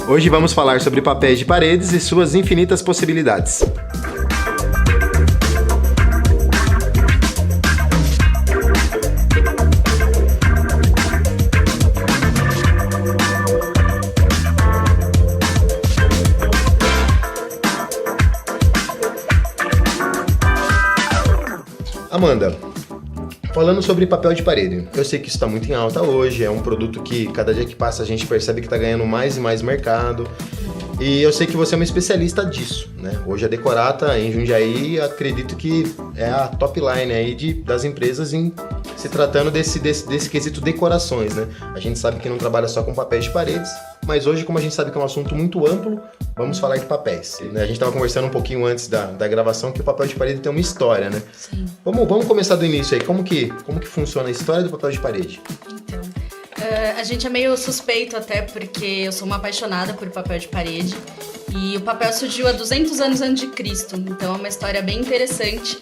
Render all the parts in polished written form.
Hoje vamos falar sobre papéis de paredes e suas infinitas possibilidades. Amanda, falando sobre papel de parede, eu sei que isso está muito em alta hoje, é um produto que cada dia que passa a gente percebe que está ganhando mais e mais mercado. E eu sei que você é uma especialista disso, né? Hoje a Decorata em Jundiaí, acredito que é a top line aí das empresas se tratando desse quesito decorações, né? A gente sabe que não trabalha só com papéis de paredes, mas hoje, como a gente sabe que é um assunto muito amplo, vamos falar de papéis. A gente estava conversando um pouquinho antes da gravação que o papel de parede tem uma história, né? Sim. Vamos começar do início aí. Como que funciona a história do papel de parede? Então, a gente é meio suspeito até porque eu sou uma apaixonada por papel de parede e o papel surgiu há 200 anos antes de Cristo, então é uma história bem interessante.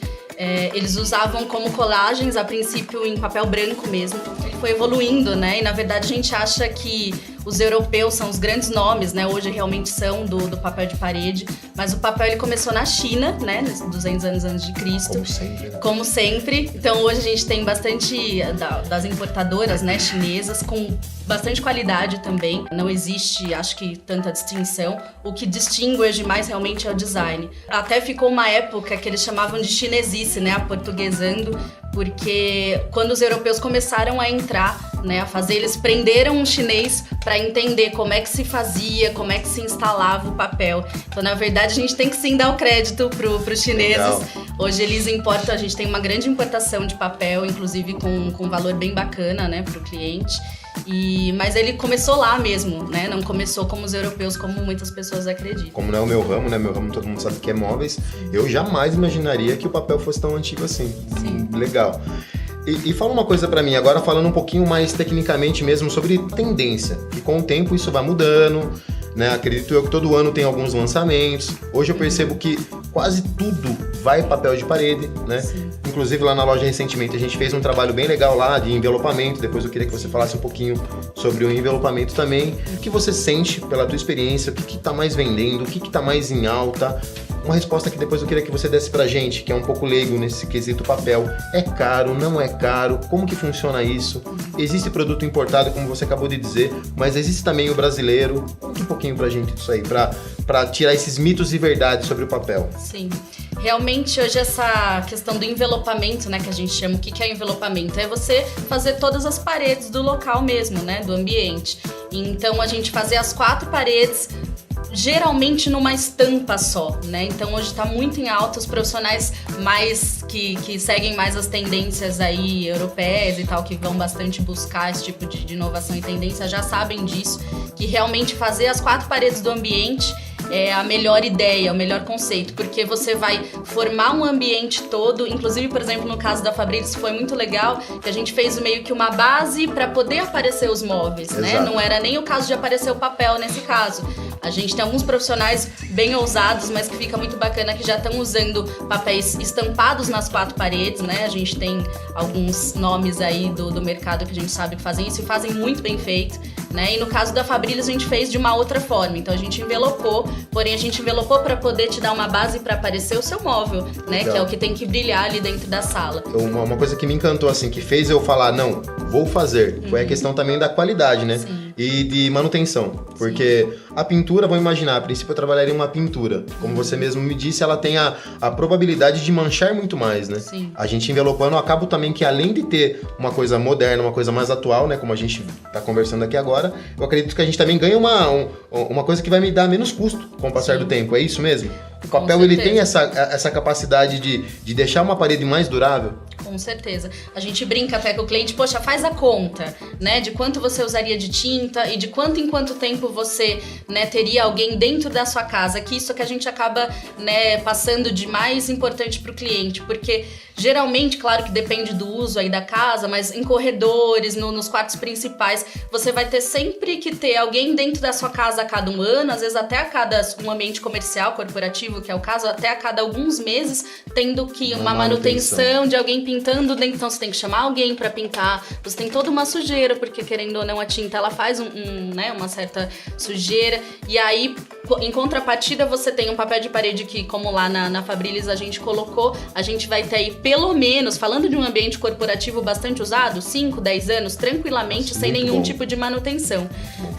Eles usavam como colagens, a princípio em papel branco mesmo. Ele foi evoluindo, né? E na verdade a gente acha que os europeus são os grandes nomes, né? Hoje realmente são do papel de parede. Mas o papel ele começou na China, né? 200 anos antes de Cristo. Como sempre, né? Como sempre. Então hoje a gente tem bastante das importadoras, né? Chinesas, com bastante qualidade também. Não existe, acho que, tanta distinção. O que distingue hoje mais realmente é o design. Até ficou uma época que eles chamavam de chinesice, né? Aportuguesando, porque quando os europeus começaram a entrar, né, a fazer, eles prenderam um chinês para entender como é que se fazia, como é que se instalava o papel. Então, na verdade, a gente tem que sim dar o crédito pros chineses. Legal. Hoje eles importam, a gente tem uma grande importação de papel, inclusive com valor bem bacana, né, pro cliente. Mas ele começou lá mesmo, né? Não começou como os europeus, como muitas pessoas acreditam. Como não é o meu ramo, né? Meu ramo todo mundo sabe que é móveis. Eu jamais imaginaria que o papel fosse tão antigo assim. Sim. Legal. E fala uma coisa pra mim, agora falando um pouquinho mais tecnicamente mesmo sobre tendência. Que com o tempo isso vai mudando, né? Acredito eu que todo ano tem alguns lançamentos. Hoje eu percebo que quase tudo vai papel de parede, né? Sim. Inclusive lá na loja recentemente a gente fez um trabalho bem legal lá de envelopamento. Depois eu queria que você falasse um pouquinho sobre o envelopamento também. O que você sente pela tua experiência? O que tá mais vendendo? O que tá mais em alta? Uma resposta que depois eu queria que você desse pra gente, que é um pouco leigo nesse quesito papel. É caro? Não é caro? Como que funciona isso? Existe produto importado, como você acabou de dizer, mas existe também o brasileiro. Conta um pouquinho pra gente disso aí, pra tirar esses mitos e verdades sobre o papel. Sim. Realmente, hoje essa questão do envelopamento, né, que a gente chama, o que é envelopamento? É você fazer todas as paredes do local mesmo, né, do ambiente. Então, a gente fazer as 4 paredes, geralmente numa estampa só, né? Então hoje tá muito em alta, os profissionais mais que seguem mais as tendências aí europeias e tal, que vão bastante buscar esse tipo de inovação e tendência, já sabem disso, que realmente fazer as 4 paredes do ambiente é a melhor ideia, o melhor conceito, porque você vai formar um ambiente todo, inclusive, por exemplo, no caso da Fabrício foi muito legal, que a gente fez meio que uma base para poder aparecer os móveis, né? Não era nem o caso de aparecer o papel nesse caso. A gente tem alguns profissionais bem ousados, mas que fica muito bacana, que já estão usando papéis estampados nas 4 paredes, né? A gente tem alguns nomes aí do mercado que a gente sabe que fazem isso e fazem muito bem feito, né? E no caso da Fabrício a gente fez de uma outra forma, então a gente envelopou, porém a gente envelopou para poder te dar uma base para aparecer o seu móvel, né? Legal. Que é o que tem que brilhar ali dentro da sala. Uma coisa que me encantou, assim, que fez eu falar, não, vou fazer, foi a questão também da qualidade, né? Sim. E de manutenção, porque a pintura, vamos imaginar, a princípio eu trabalharia em uma pintura, como você mesmo me disse, ela tem a probabilidade de manchar muito mais, né? Sim. A gente envelopando, eu acabo também que além de ter uma coisa moderna, uma coisa mais atual, né, como a gente tá conversando aqui agora, eu acredito que a gente também ganha uma coisa que vai me dar menos custo com o passar do tempo, é isso mesmo? O papel, ele tem essa capacidade de deixar uma parede mais durável? Com certeza. A gente brinca até com o cliente, poxa, faz a conta, né, de quanto você usaria de tinta e de quanto em quanto tempo você, né, teria alguém dentro da sua casa, que isso que a gente acaba, né, passando de mais importante para o cliente, porque Geralmente, claro que depende do uso aí da casa, mas em corredores, nos quartos principais, você vai ter sempre que ter alguém dentro da sua casa a cada um ano, às vezes até a cada um ambiente comercial, corporativo, que é o caso, até a cada alguns meses, tendo que uma manutenção de alguém pintando dentro. Então você tem que chamar alguém para pintar, você tem toda uma sujeira, porque querendo ou não a tinta ela faz uma certa sujeira. E aí, em contrapartida, você tem um papel de parede que, como lá na Fabrilis a gente colocou, a gente vai ter aí pelo menos, falando de um ambiente corporativo bastante usado, 5, 10 anos, tranquilamente, sem nenhum tipo de manutenção.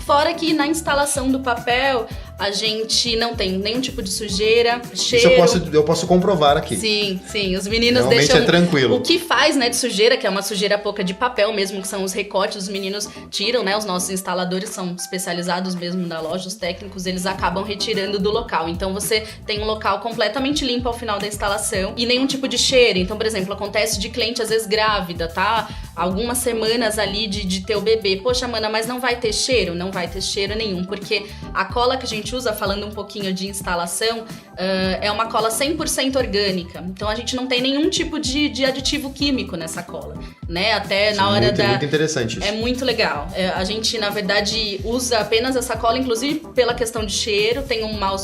Fora que na instalação do papel, a gente não tem nenhum tipo de sujeira, cheiro. Isso eu posso comprovar aqui. Sim. Os meninos realmente deixam... é tranquilo. O que faz, né, de sujeira, que é uma sujeira pouca de papel mesmo, que são os recortes, os meninos tiram, né? Os nossos instaladores são especializados mesmo da loja, os técnicos, eles acabam retirando do local. Então você tem um local completamente limpo ao final da instalação e nenhum tipo de cheiro. Então, por exemplo, acontece de cliente às vezes grávida, tá? Algumas semanas ali de ter o bebê. Poxa, mana, mas não vai ter cheiro? Não vai ter cheiro nenhum, porque a cola que a gente usa, falando um pouquinho de instalação, é uma cola 100% orgânica. Então a gente não tem nenhum tipo de aditivo químico nessa cola, né? Até na hora muito interessante isso. É muito legal. A gente, na verdade, usa apenas essa cola, inclusive pela questão de cheiro, tem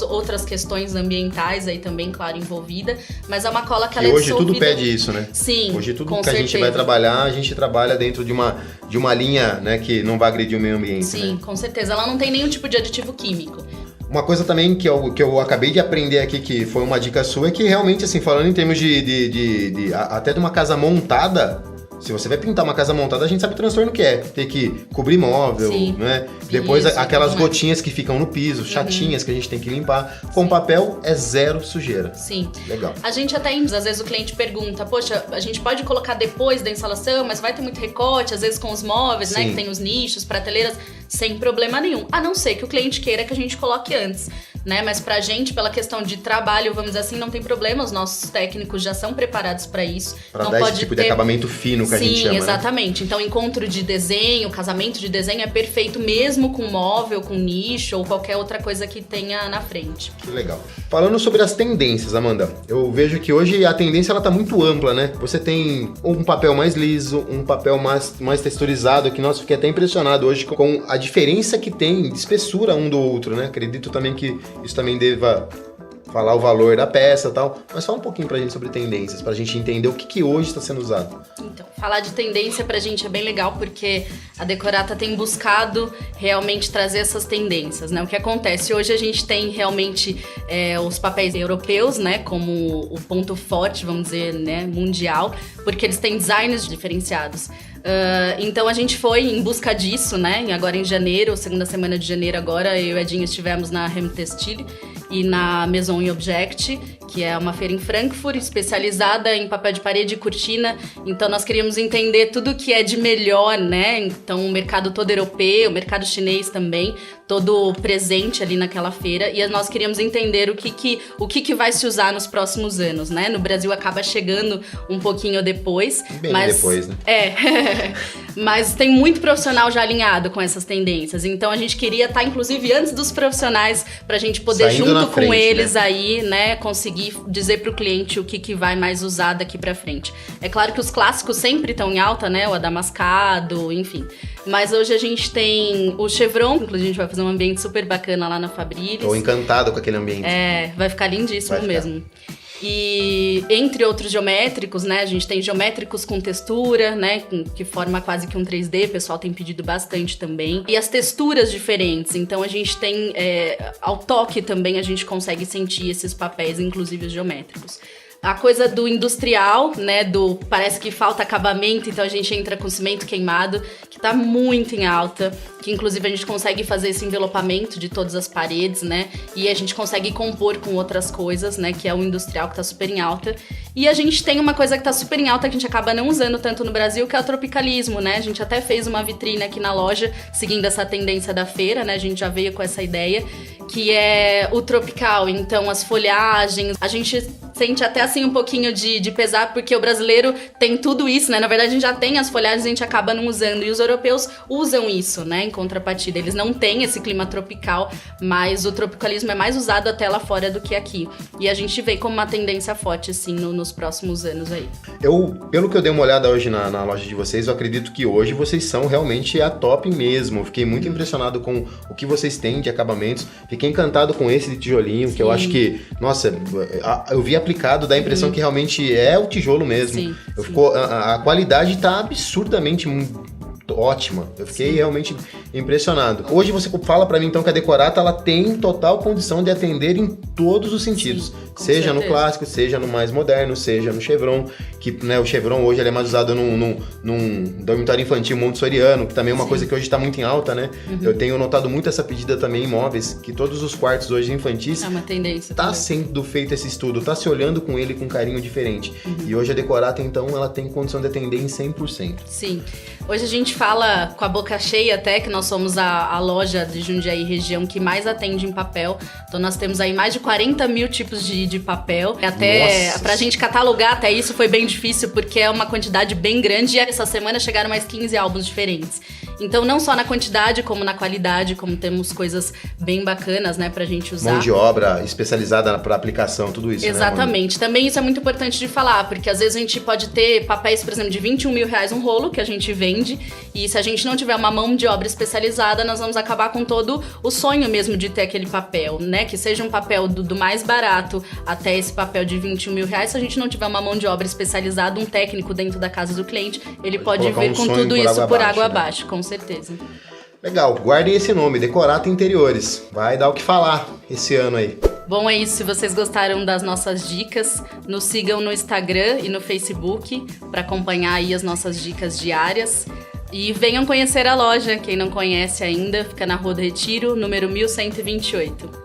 outras questões ambientais aí também, claro, envolvida, mas é uma cola que ela é dissolvida. Hoje tudo pede isso, né? Sim, hoje tudo que a gente vai trabalhar, a gente trabalha dentro de uma linha, né, que não vai agredir o meio ambiente. Sim, né? Com certeza. Ela não tem nenhum tipo de aditivo químico. Uma coisa também que eu acabei de aprender aqui, que foi uma dica sua, é que realmente, assim, falando em termos até de uma casa montada, se você vai pintar uma casa montada, a gente sabe o transtorno que é. Ter que cobrir móvel, né? Depois aquelas gotinhas que ficam no piso, chatinhas, que a gente tem que limpar. Com papel é zero sujeira. Sim. Legal. A gente até, às vezes o cliente pergunta, poxa, a gente pode colocar depois da instalação, mas vai ter muito recorte, às vezes com os móveis, né? Que tem os nichos, prateleiras, sem problema nenhum. A não ser que o cliente queira que a gente coloque antes, né? Mas pra gente, pela questão de trabalho, vamos dizer assim, não tem problema. Os nossos técnicos já são preparados pra isso. Pra dar esse tipo de acabamento fino que a gente chama, exatamente. Né? Então, encontro de desenho, casamento de desenho é perfeito mesmo com móvel, com nicho ou qualquer outra coisa que tenha na frente. Que legal. Falando sobre as tendências, Amanda, eu vejo que hoje a tendência ela tá muito ampla, né? Você tem um papel mais liso, um papel mais texturizado, que nossa, fiquei até impressionado hoje com a diferença que tem de espessura um do outro, né? Acredito também que isso também deva falar o valor da peça e tal, mas fala um pouquinho pra gente sobre tendências, pra gente entender o que hoje está sendo usado. Então, falar de tendência pra gente é bem legal, porque a Decorata tem buscado realmente trazer essas tendências, né? O que acontece? Hoje a gente tem realmente os papéis europeus, né, como o ponto forte, vamos dizer, né, mundial, porque eles têm designs diferenciados. Então a gente foi em busca disso, né? Agora em janeiro, segunda semana de janeiro agora, eu e o Edinho estivemos na Rem Textile e na Maison Object, que é uma feira em Frankfurt, especializada em papel de parede e cortina. Então nós queríamos entender tudo que é de melhor, né? Então o mercado todo europeu, o mercado chinês também, todo presente ali naquela feira. E nós queríamos entender o que vai se usar nos próximos anos, né? No Brasil acaba chegando um pouquinho depois. Bem depois, né? Mas tem muito profissional já alinhado com essas tendências. Então a gente queria estar, inclusive, antes dos profissionais, pra gente poder, saindo junto com frente, eles, né? Aí, né, conseguir dizer pro cliente o que vai mais usar daqui pra frente. É claro que os clássicos sempre estão em alta, né? O adamascado, enfim. Mas hoje a gente tem o Chevron, inclusive a gente vai fazer um ambiente super bacana lá na Fabrilis. Tô encantado com aquele ambiente. Vai ficar lindíssimo mesmo. E entre outros geométricos, né, a gente tem geométricos com textura, né, que forma quase que um 3D, o pessoal tem pedido bastante também. E as texturas diferentes, então a gente tem, ao toque também a gente consegue sentir esses papéis, inclusive os geométricos. A coisa do industrial, né, parece que falta acabamento, então a gente entra com cimento queimado, que tá muito em alta, que inclusive a gente consegue fazer esse envelopamento de todas as paredes, né, e a gente consegue compor com outras coisas, né, que é o industrial, que tá super em alta. E a gente tem uma coisa que tá super em alta, que a gente acaba não usando tanto no Brasil, que é o tropicalismo, né, a gente até fez uma vitrine aqui na loja, seguindo essa tendência da feira, né, a gente já veio com essa ideia, que é o tropical, então as folhagens, a gente Sente até assim um pouquinho de pesar, porque o brasileiro tem tudo isso, né? Na verdade, a gente já tem as folhagens, a gente acaba não usando. E os europeus usam isso, né? Em contrapartida. Eles não têm esse clima tropical, mas o tropicalismo é mais usado até lá fora do que aqui. E a gente vê como uma tendência forte, assim, nos próximos anos aí. Pelo que eu dei uma olhada hoje na loja de vocês, eu acredito que hoje vocês são realmente a top mesmo. Fiquei muito impressionado com o que vocês têm de acabamentos. Fiquei encantado com esse de tijolinho, Sim. que eu acho que, nossa, eu vi aplicado, dá a impressão que realmente é o tijolo mesmo. Sim. A qualidade tá absurdamente ótima. Eu fiquei realmente impressionado. Hoje você fala pra mim então que a Decorata ela tem total condição de atender em todos os sentidos. Sim, seja certeza. no clássico, seja no mais moderno, seja no chevron, que né, o chevron hoje ele é mais usado num dormitório infantil montessoriano, que também é uma coisa que hoje tá muito em alta, né? Eu tenho notado muito essa pedida também em imóveis, que todos os quartos hoje infantis É uma tendência. tá também. sendo feito esse estudo, tá se olhando com ele com carinho diferente. E hoje a Decorata então ela tem condição de atender em 100%. Sim. Hoje a gente fala com a boca cheia até que nós somos a loja de Jundiaí região que mais atende em papel. Então nós temos aí mais de 40 mil tipos de papel. Até Nossa. pra gente catalogar até isso foi bem difícil porque é uma quantidade bem grande e essa semana chegaram mais 15 álbuns diferentes. Então não só na quantidade como na qualidade, como temos coisas bem bacanas, né, pra gente usar. Mão de obra especializada para aplicação, tudo isso, Exatamente. né, Também isso é muito importante de falar, porque às vezes a gente pode ter papéis, por exemplo, de 21 mil reais um rolo, que a gente vende, e se a gente não tiver uma mão de obra especializada, nós vamos acabar com todo o sonho mesmo de ter aquele papel, né? Que seja um papel do mais barato até esse papel de 21 mil reais, se a gente não tiver uma mão de obra especializada, um técnico dentro da casa do cliente, ele pode vir com tudo isso por água abaixo, com certeza. Legal, guardem esse nome, Decorata Interiores. Vai dar o que falar esse ano aí. Bom, é isso. Se vocês gostaram das nossas dicas, nos sigam no Instagram e no Facebook para acompanhar aí as nossas dicas diárias. E venham conhecer a loja. Quem não conhece ainda, fica na Rua do Retiro, número 1128.